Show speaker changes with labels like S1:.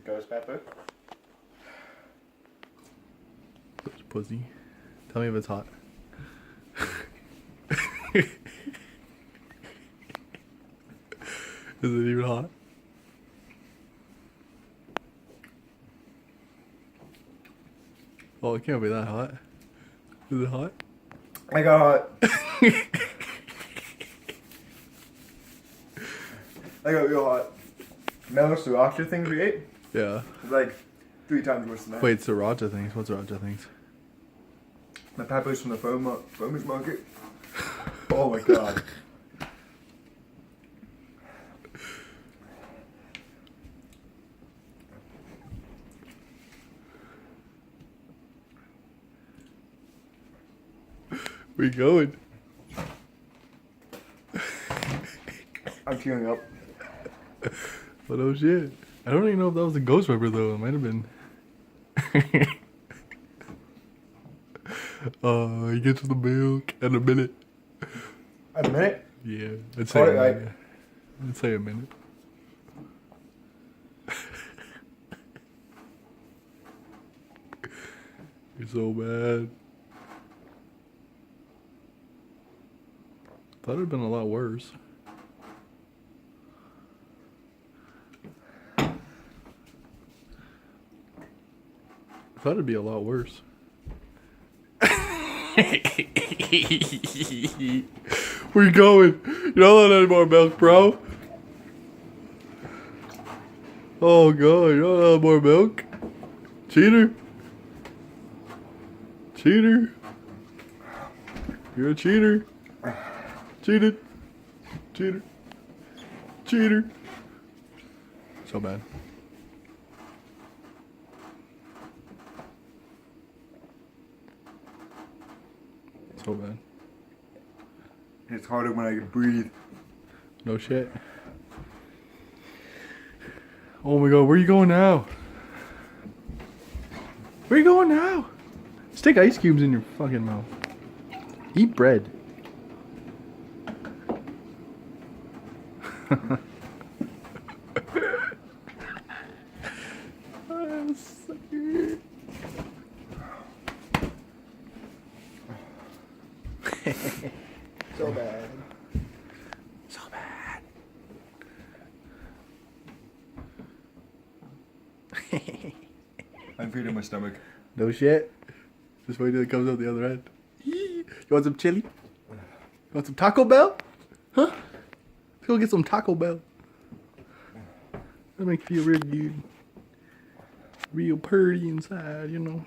S1: the ghost pepper.
S2: Ghost pussy. Tell me if it's hot. Is it even hot? Oh, it can't be that hot. Is it hot?
S1: I got hot. I got real hot. Mellow sriracha things we ate.
S2: Yeah.
S1: It's like 3 times worse than that.
S2: Wait, sriracha things. What's sriracha things?
S1: The peppers from the farmer's market. Oh my god.
S2: Where you going?
S1: I'm tearing up.
S2: Oh no shit. I don't even know if that was a ghost pepper though. It might have been. You get to the milk in a minute.
S1: A minute?
S2: Yeah, I'd say
S1: Call it
S2: a
S1: right.
S2: minute. I'd say a minute. You're so bad. Thought it'd been a lot worse. Thought it'd be a lot worse. Where you going? You don't want any more milk, bro. Oh god, you don't want more milk? Cheater. Cheater. You're a cheater. Cheated. Cheater. Cheater. So bad. So bad.
S1: It's harder when I can breathe.
S2: No shit. Oh my god, where you going now? Where you going now? Stick ice cubes in your fucking mouth. Eat bread.
S1: So bad.
S2: So bad.
S1: I'm feeding my stomach.
S2: No shit. Just wait till it comes out the other end. You want some chili? You want some Taco Bell? Huh? Let's go get some Taco Bell. That makes you feel real good. Real purty inside, you know.